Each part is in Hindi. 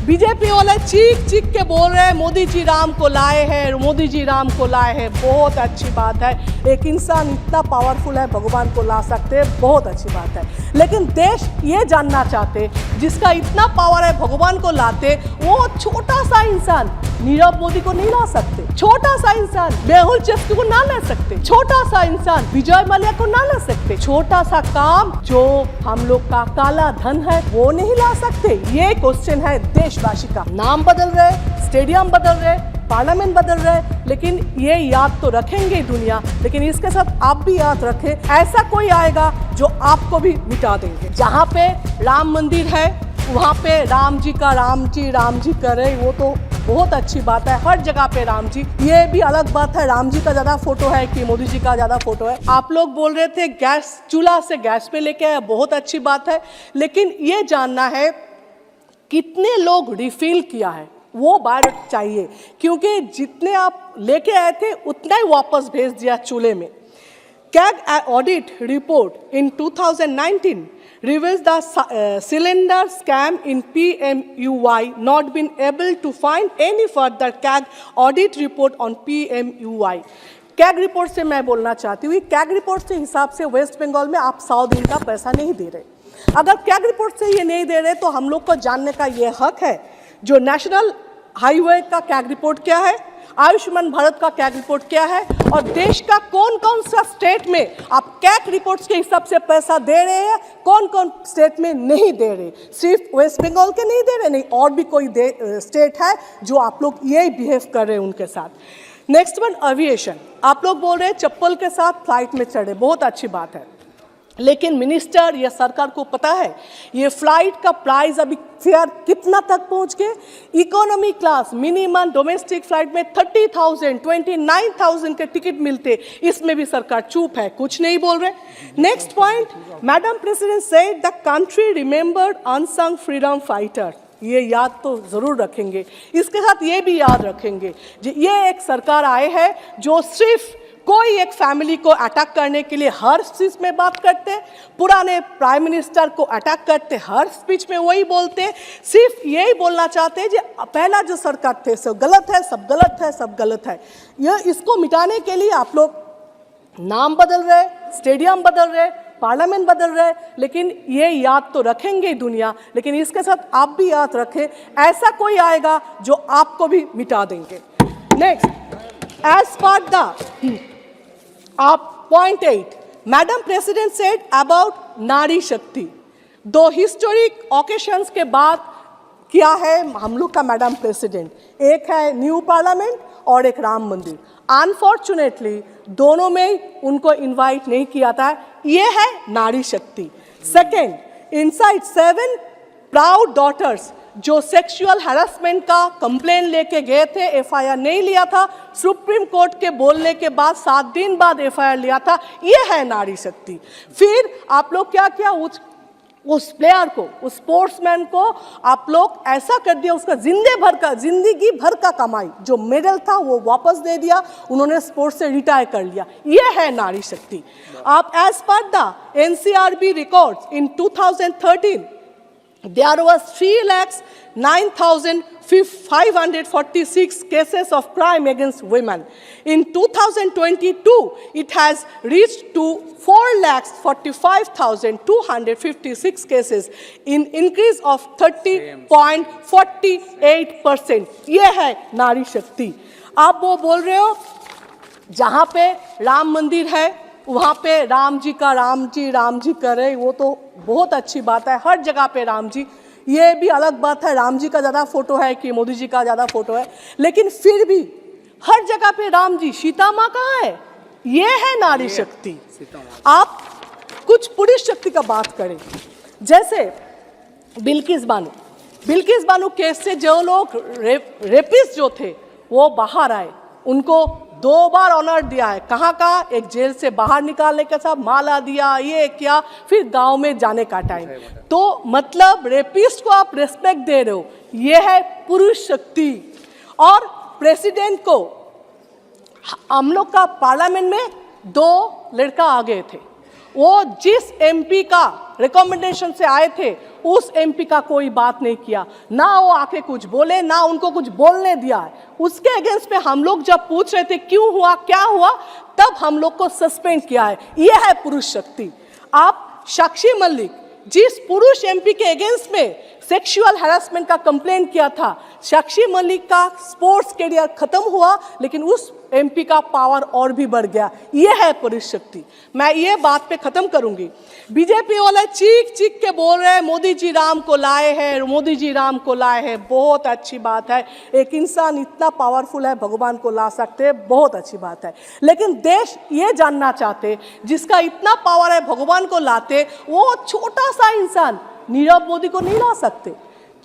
बीजेपी वाले चीख चीख के बोल रहे हैं मोदी जी राम को लाए हैं, मोदी जी राम को लाए हैं। बहुत अच्छी बात है, एक इंसान इतना पावरफुल है भगवान को ला सकते हैं, बहुत अच्छी बात है। लेकिन देश ये जानना चाहते जिसका इतना पावर है भगवान को लाते, वो छोटा सा इंसान नीरव मोदी को नहीं ला सकते, छोटा सा इंसान मेहुल चोकसी को ना ला सकते, छोटा सा इंसान विजय माल्या को ना ला सकते, छोटा सा काम जो हम लोग का काला धन है वो नहीं ला सकते। ये क्वेश्चन है देशवासी का। नाम बदल रहे, स्टेडियम बदल रहे, पार्लियामेंट बदल रहे, लेकिन ये याद तो रखेंगे दुनिया। लेकिन इसके साथ आप भी याद रखें, ऐसा कोई आएगा जो आपको भी मिटा देंगे। जहाँ पे राम मंदिर है वहाँ पे राम जी कर रहे, वो तो बहुत अच्छी बात है। हर जगह पे राम जी, ये भी अलग बात है राम जी का ज्यादा फोटो है कि मोदी जी का ज्यादा फोटो है। आप लोग बोल रहे थे गैस चूल्हा से गैस पे लेके आए, बहुत अच्छी बात है। लेकिन ये जानना है कितने लोग रिफिल किया है, वो बायोडाटा चाहिए, क्योंकि जितने आप लेके आए थे उतना ही वापस भेज दिया चूल्हे में। CAG audit report in 2019 reveals the cylinder scam in PMUY, not been able to find any further CAG audit report on PMUY। CAG report से मैं बोलना चाहती हूँ, CAG रिपोर्ट के हिसाब से वेस्ट बंगाल में आप 100 दिन का पैसा नहीं दे रहे। अगर CAG रिपोर्ट से ये नहीं दे रहे तो हम लोग को जानने का ये हक है जो नेशनल हाईवे का CAG रिपोर्ट क्या है, आयुष्मान भारत का CAG रिपोर्ट क्या है, और देश का कौन कौन सा स्टेट में आप CAG रिपोर्ट्स के हिसाब से पैसा दे रहे हैं, कौन कौन स्टेट में नहीं दे रहे। सिर्फ वेस्ट बंगाल के नहीं दे रहे, नहीं और भी कोई स्टेट है जो आप लोग यही बिहेव कर रहे हैं उनके साथ। नेक्स्ट वन एविएशन, आप लोग बोल रहे हैं चप्पल के साथ फ्लाइट में चढ़े, बहुत अच्छी बात है। लेकिन मिनिस्टर या सरकार को पता है ये फ्लाइट का प्राइस अभी फेयर कितना तक पहुंच गए। Economy class minimum domestic flight में 30,000 29,000 के टिकट मिलते, इसमें भी सरकार चुप है, कुछ नहीं बोल रहे। Next point, madam president said the country remembered unsung freedom fighter, ये याद तो जरूर रखेंगे। इसके साथ ये भी याद रखेंगे ये एक सरकार आए है जो सिर्फ कोई एक फैमिली को अटैक करने के लिए हर चीज में बात करते, पुराने प्राइम मिनिस्टर को अटैक करते, हर स्पीच में वही बोलते, सिर्फ यही बोलना चाहते हैं जो पहला जो सरकार थे सब गलत है, सब गलत है, सब गलत है। यह इसको मिटाने के लिए आप लोग नाम बदल रहे, स्टेडियम बदल रहे, पार्लियामेंट बदल रहे, लेकिन ये याद तो रखेंगे दुनिया। लेकिन इसके साथ आप भी याद रखें, ऐसा कोई आएगा जो आपको भी मिटा देंगे। Next, as per the Point 8, Madam President said about नारी शक्ति। दो हिस्टोरिक ओकेशंस के बाद क्या है हम लोग का मैडम प्रेसिडेंट, एक है न्यू पार्लियामेंट और एक राम मंदिर। अनफॉर्चुनेटली दोनों में उनको इनवाइट नहीं किया था, ये है नारी शक्ति। सेकेंड, इनसाइड 7 प्राउड डॉटर्स जो सेक्सुअल हैरेसमेंट का कंप्लेन लेके गए थे, एफआईआर नहीं लिया था, सुप्रीम कोर्ट के बोलने के बाद 7 दिन बाद एफआईआर लिया था, ये है नारी शक्ति। फिर आप लोग क्या किया, उस प्लेयर को, उस स्पोर्ट्समैन को आप लोग ऐसा कर दिया, उसका जिंदगी भर का कमाई जो मेडल था वो वापस दे दिया, उन्होंने स्पोर्ट्स से रिटायर कर लिया, ये है नारी शक्ति। आप as per the NCRB records in 2013 there was 3,09,546 cases of crime against women. In 2022, it has reached to 4,45,256 cases, in increase of 30.48%. ये है नारी शक्ति। आप वो बोल रहे हो जहाँ पे राम मंदिर है वहाँ पे राम जी कर रहे, वो तो बहुत अच्छी बात है। हर जगह पे राम जी, ये भी अलग बात है राम जी का ज़्यादा फोटो है कि मोदी जी का ज़्यादा फोटो है, लेकिन फिर भी हर जगह पे राम जी। सीता माँ कहाँ है, ये है नारी शक्ति। आप कुछ पुरुष शक्ति का बात करें, जैसे बिल्किस बानो केस से जो लोग रेपिस्ट जो थे वो बाहर आए, उनको 2 बार ऑनर दिया है। कहाँ का, एक जेल से बाहर निकालने के साथ माला दिया, ये क्या, फिर गांव में जाने का टाइम। तो मतलब रेपिस्ट को आप रेस्पेक्ट दे रहे हो, ये है पुरुष शक्ति। और प्रेसिडेंट को हम लोग का पार्लियामेंट में 2 लड़का आ गए थे, वो जिस एमपी का रिकमेंडेशन से आए थे उस एमपी का कोई बात नहीं किया, ना वो आके कुछ बोले, ना उनको कुछ बोलने दिया है। उसके अगेंस्ट में हम लोग जब पूछ रहे थे क्यों हुआ क्या हुआ, तब हम लोग को सस्पेंड किया है। ये है पुरुष शक्ति। आप साक्षी मलिक जिस पुरुष एमपी के अगेंस्ट में सेक्सुअल हैरेसमेंट का कंप्लेंट किया था, साक्षी मलिक का स्पोर्ट्स करियर खत्म हुआ, लेकिन उस एमपी का पावर और भी बढ़ गया। ये है पुरुष शक्ति। मैं ये बात पे खत्म करूंगी। बीजेपी वाले चीख चीख के बोल रहे हैं मोदी जी राम को लाए हैं, मोदी जी राम को लाए हैं। बहुत अच्छी बात है, एक इंसान इतना पावरफुल है, भगवान को ला सकते हैं, बहुत अच्छी बात है। लेकिन देश ये जानना चाहते जिसका इतना पावर है भगवान को लाते, वो छोटा सा इंसान नीरव मोदी को नहीं ला सकते,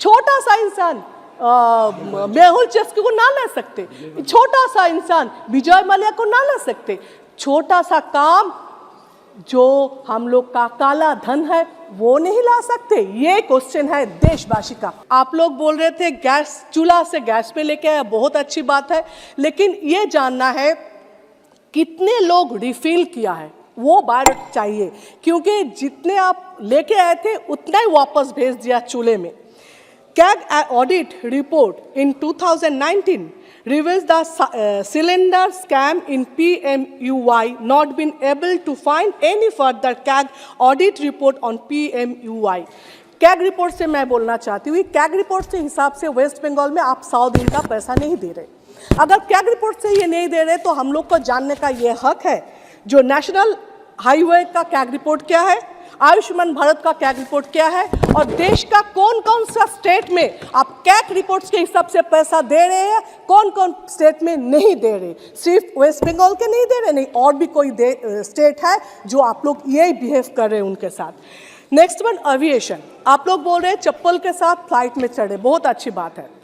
छोटा सा इंसान मेहुल चोक्सी को ना ले सकते, छोटा सा इंसान विजय माल्या को ना ले सकते। छोटा सा काम जो हम लोग का काला धन है वो नहीं ला सकते। ये क्वेश्चन है देशवासी का। आप लोग बोल रहे थे गैस, चूल्हा से गैस पे लेके आया, बहुत अच्छी बात है, लेकिन ये जानना है कितने लोग रिफिल किया है, वो बायोडाटा चाहिए, क्योंकि जितने आप लेके आए थे उतना ही वापस भेज दिया चूल्हे में। CAG audit report in 2019 reveals the cylinder scam in PMUY not been able to find any further CAG audit report on PMUY। CAG report से मैं बोलना चाहती हूँ, CAG रिपोर्ट के हिसाब से वेस्ट बंगाल में आप 100 दिन का पैसा नहीं दे रहे। अगर CAG रिपोर्ट से ये नहीं दे रहे तो हम लोग को जानने का ये हक है जो नेशनल हाईवे का CAG रिपोर्ट क्या है, आयुष्मान भारत का CAG रिपोर्ट क्या है, और देश का कौन कौन सा स्टेट में आप CAG रिपोर्ट्स के हिसाब से पैसा दे रहे हैं, कौन कौन स्टेट में नहीं दे रहे। सिर्फ वेस्ट बंगाल के नहीं दे रहे, नहीं और भी कोई स्टेट है जो आप लोग यही बिहेव कर रहे हैं उनके साथ। Next one aviation. आप लोग बोल रहे हैं चप्पल के साथ फ्लाइट में चढ़े, बहुत अच्छी बात है,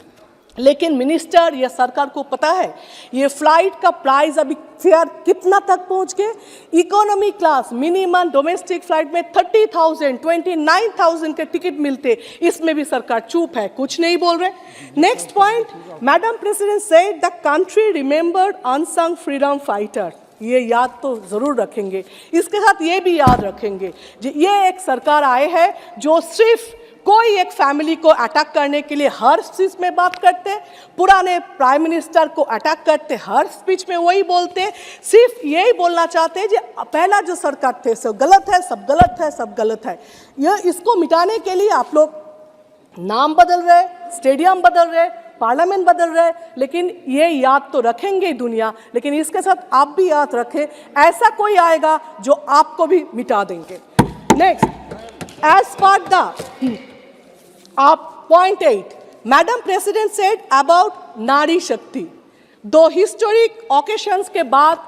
लेकिन मिनिस्टर या सरकार को पता है ये फ्लाइट का प्राइस अभी फेयर कितना तक पहुंच गए। Economy class minimum domestic flight में 30,000 29,000 के टिकट मिलते, इसमें भी सरकार चुप है, कुछ नहीं बोल रहे। Next point, madam president said the country remembered unsung freedom fighter. ये याद तो जरूर रखेंगे, इसके साथ ये भी याद रखेंगे ये एक सरकार आए है जो सिर्फ कोई एक फैमिली को अटैक करने के लिए हर चीज में बात करते, पुराने प्राइम मिनिस्टर को अटैक करते, हर स्पीच में वही बोलते, सिर्फ यही बोलना चाहते हैं कि पहला जो सरकार थे सब गलत है, सब गलत है, सब गलत है। यह इसको मिटाने के लिए आप लोग नाम बदल रहे, स्टेडियम बदल रहे, पार्लियामेंट बदल रहे, लेकिन ये याद तो रखेंगे दुनिया, लेकिन इसके साथ आप भी याद रखें ऐसा कोई आएगा जो आपको भी मिटा देंगे। Next, as per the Point 8, Madam President said about नारी शक्ति। दो हिस्टोरिक ओकेशंस के बाद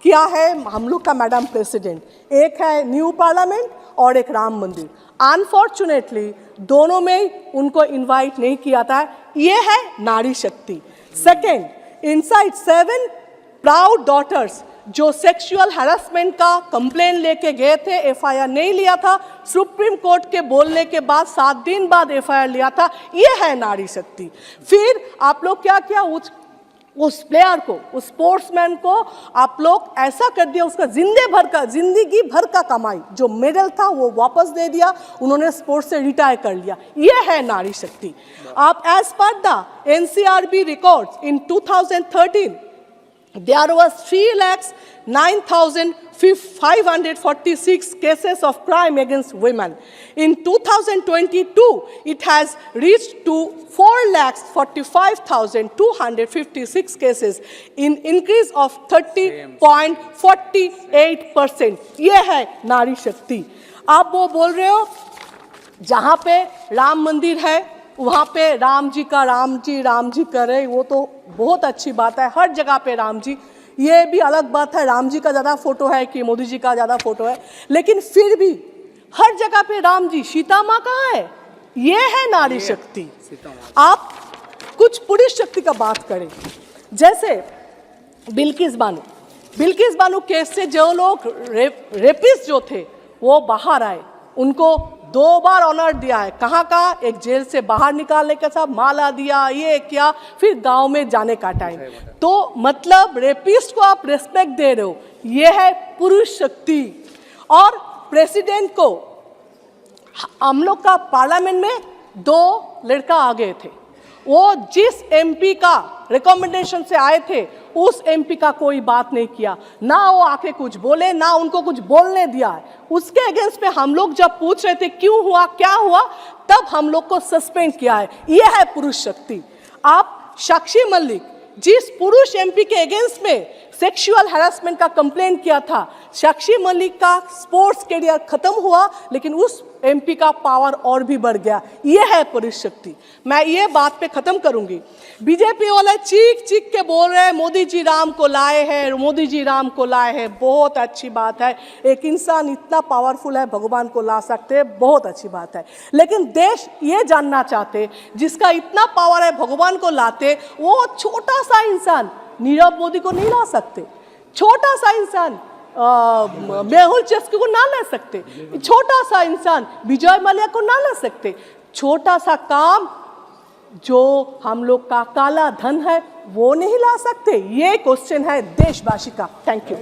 क्या है हम लोग का मैडम प्रेसिडेंट, एक है न्यू पार्लियामेंट और एक राम मंदिर। अनफॉर्चुनेटली दोनों में उनको इनवाइट नहीं किया था, ये है नारी शक्ति। सेकेंड, इनसाइड 7 प्राउड डॉटर्स जो सेक्सुअल हैरेसमेंट का कंप्लेन लेके गए थे, एफआईआर नहीं लिया था, सुप्रीम कोर्ट के बोलने के बाद 7 दिन बाद एफआईआर लिया था, ये है नारी शक्ति। फिर आप लोग क्या किया, उस प्लेयर को, उस स्पोर्ट्समैन को आप लोग ऐसा कर दिया, उसका जिंदगी भर का कमाई जो मेडल था वो वापस दे दिया, उन्होंने स्पोर्ट्स से रिटायर कर लिया, ये है नारी शक्ति। आप as per the NCRB records in 2013 there was 3,09,546 cases of crime against women. In 2022, it has reached to 4,45,256 cases, in increase of 30.48%. ये है नारी शक्ति। आप वो बोल रहे हो जहाँ पे राम मंदिर है वहाँ पे राम जी कर रहे, वो तो बहुत अच्छी बात है, हर जगह पे राम जी, ये भी अलग बात है राम जी का ज़्यादा फोटो है कि मोदी जी का ज़्यादा फोटो है, लेकिन फिर भी हर जगह पे राम जी। सीता माँ कहाँ है, ये है नारी शक्ति। आप कुछ पुरुष शक्ति का बात करें, जैसे बिल्किस बानो केस से जो लोग रेपिस्ट जो थे वो बाहर आए, उनको 2 बार ऑनर दिया है। कहाँ का, एक जेल से बाहर निकालने के साथ माला दिया, ये किया, फिर गांव में जाने का टाइम। तो मतलब रेपिस्ट को आप रेस्पेक्ट दे रहे हो, ये है पुरुष शक्ति। और प्रेसिडेंट को हम लोग का पार्लियामेंट में 2 लड़का आ गए थे, वो जिस एमपी का रिकमेंडेशन से आए थे उस एमपी का कोई बात नहीं किया, ना वो आके कुछ बोले, ना उनको कुछ बोलने दिया है। उसके अगेंस्ट में हम लोग जब पूछ रहे थे क्यों हुआ क्या हुआ, तब हम लोग को सस्पेंड किया है। ये है पुरुष शक्ति। आप साक्षी मलिक जिस पुरुष एमपी के अगेंस्ट में सेक्सुअल हैरेसमेंट का कंप्लेंट किया था, साक्षी मलिक का स्पोर्ट्स करियर खत्म हुआ, लेकिन उस एमपी का पावर और भी बढ़ गया। ये है पुरुष शक्ति। मैं ये बात पे खत्म करूंगी। बीजेपी वाले चीख चीख के बोल रहे हैं मोदी जी राम को लाए हैं, मोदी जी राम को लाए हैं। बहुत अच्छी बात है, एक इंसान इतना पावरफुल है, भगवान को ला सकते हैं, बहुत अच्छी बात है। लेकिन देश ये जानना चाहते जिसका इतना पावर है भगवान को लाते, वो छोटा सा इंसान नीरव मोदी को नहीं ला सकते, छोटा सा इंसान मेहुल चोक्सी को ना ला सकते, छोटा सा इंसान विजय माल्या को ना ला सकते। छोटा सा काम जो हम लोग का काला धन है वो नहीं ला सकते। ये क्वेश्चन है देशवासी का। Thank you.